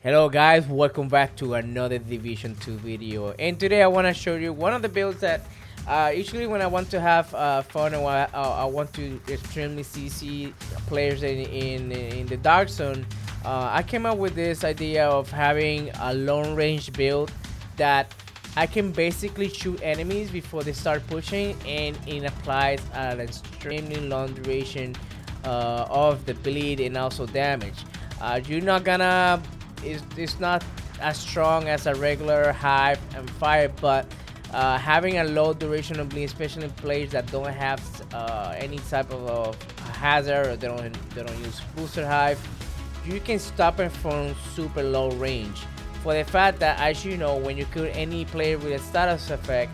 Hello guys, welcome back to another Division 2 video, and today I want to show you one of the builds that usually when I want to have fun and I want to extremely CC players in the Dark Zone. I came up with this idea of having a long range build that I can basically shoot enemies before they start pushing, and it applies an extremely long duration of the bleed and also damage. You're not gonna it's not as strong as a regular hive and fire, but having a low duration of bleed, especially players that don't have any type of hazard, or they don't use booster hive, you can stop it from super low range. For the fact that, as you know, when you kill any player with a status effect,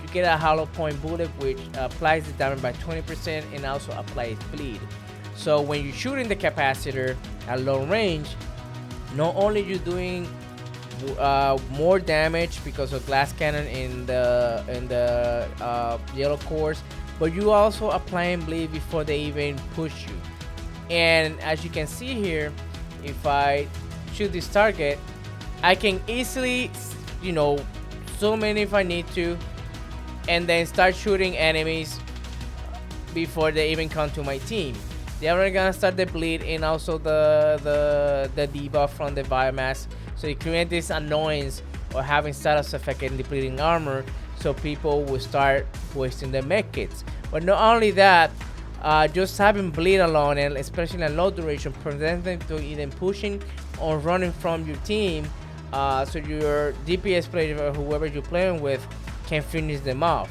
you get a hollow point bullet which applies the damage by 20% and also applies bleed. So when you're shooting the capacitor at low range, not only you doing more damage because of glass cannon in the yellow cores, but you also applying bleed before they even push you. And as you can see here, if I shoot this target, I can easily, zoom in if I need to, and then start shooting enemies before they even come to my team. They're already gonna start the bleed and also the debuff from the biomass, so you create this annoyance or having status effect and depleting armor, so people will start wasting their med kits. But not only that, just having bleed alone, and especially in low duration, prevents them to either pushing or running from your team, so your DPS player or whoever you're playing with can finish them off.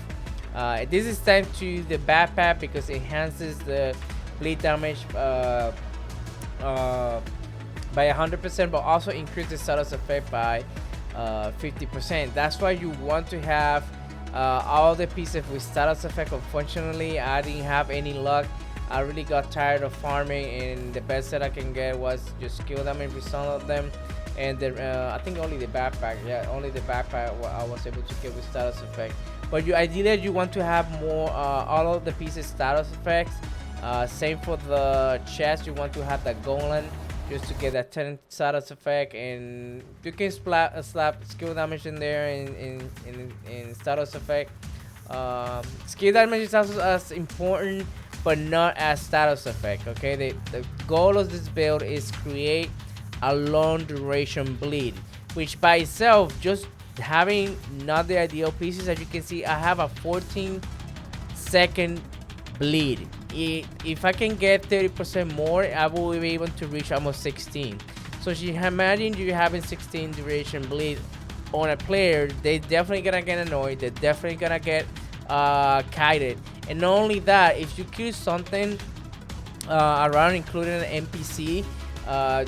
This is thanks to the backpack because it enhances the bleed damage by 100%, but also increase the status effect by 50%. That's why you want to have all the pieces with status effect. Unfortunately, I didn't have any luck. I really got tired of farming, and the best that I can get was just skill damage with some of them. And I think only the backpack, only the backpack I was able to get with status effect. But ideally you want to have more all of the pieces status effects. Same for the chest, you want to have that golem just to get that 10 status effect, and you can slap skill damage in there in status effect. Skill damage is also as important, but not as status effect. Okay, the goal of this build is create a long duration bleed, which by itself, just having not the ideal pieces, as you can see, I have a 14-second bleed. If I can get 30% more, I will be able to reach almost 16. So if you imagine you having 16 duration bleed on a player, they definitely gonna get annoyed. They're definitely gonna get kited. And not only that, if you kill something around, including an NPC,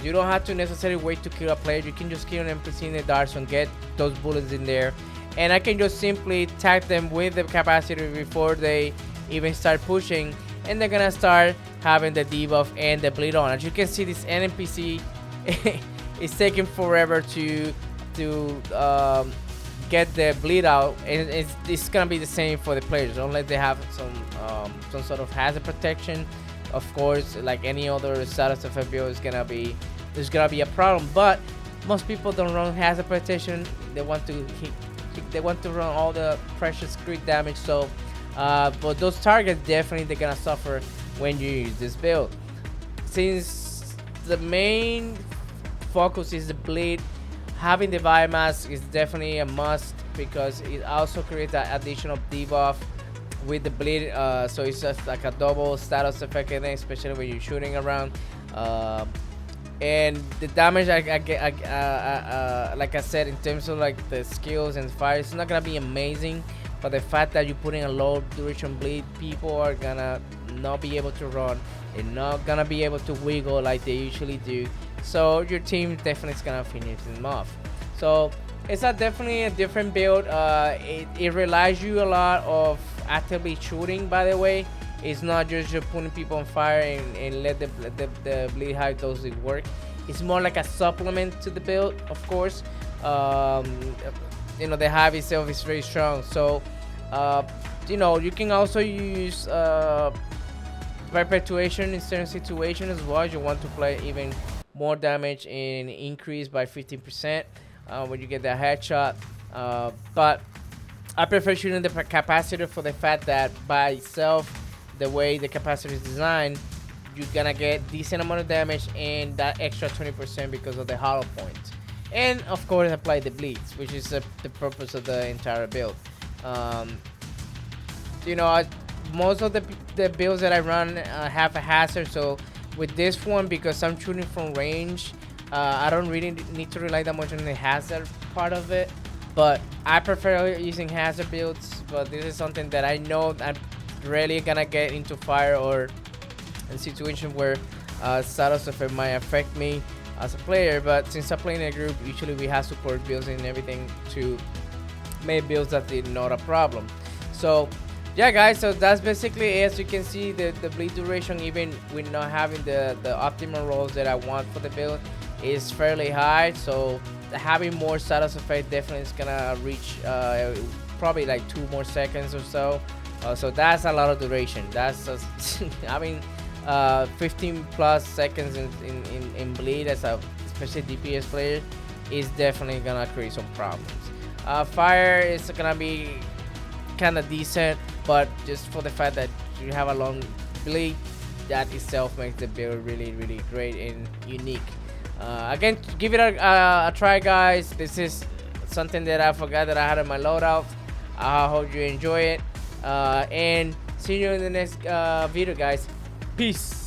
you don't have to necessarily wait to kill a player. You can just kill an NPC in the Dark Zone, get those bullets in there, and I can just simply tag them with the capacitor before they even start pushing, and they're gonna start having the debuff and the bleed on. As you can see, this NPC is taking forever to get the bleed out, and it's gonna be the same for the players unless they have some sort of hazard protection. Of course, like any other status effect build, there's gonna be a problem, but most people don't run hazard protection. They want to run all the precious crit damage. So but those targets, definitely they're gonna suffer when you use this build. Since the main focus is the bleed, having the biomass is definitely a must, because it also creates that additional debuff with the bleed, so it's just like a double status effect, and especially when you're shooting around. And the damage I get, like I said, in terms of like the skills and fire, it's not gonna be amazing. But the fact that you're putting a low duration bleed, people are gonna not be able to run and not gonna be able to wiggle like they usually do. So your team definitely is gonna finish them off. So it's definitely a different build. It relies you a lot of actively shooting. By the way, it's not just you're putting people on fire and let the bleed hive does it work. It's more like a supplement to the build, of course. The hive itself is very strong, so you can also use perpetuation in certain situations as well. You want to play even more damage and increase by 15% when you get that headshot. But I prefer shooting the capacitor for the fact that by itself, the way the capacitor is designed, you're gonna get decent amount of damage and that extra 20% because of the hollow points. And of course, apply the bleeds, which is the purpose of the entire build. You know, most of the builds that I run have a hazard, so with this one, because I'm shooting from range, I don't really need to rely that much on the hazard part of it. But I prefer using hazard builds, but this is something that I know I'm really gonna get into fire or in situation where status effect might affect me as a player. But since I play in a group, usually we have support builds and everything to make builds that is not a problem. So yeah, guys, so that's basically it. As you can see, the bleed duration, even with not having the optimal rolls that I want for the build, is fairly high. So having more status effect definitely is gonna reach probably like 2 more seconds or so. So that's a lot of duration. That's I mean 15 plus seconds in bleed as a especially DPS player is definitely gonna create some problems. Fire is gonna be kind of decent, but just for the fact that you have a long bleed, that itself makes the build really great and unique. Again, give it a try, guys. This is something that I forgot that I had in my loadout. I hope you enjoy it, and see you in the next video, guys. Peace.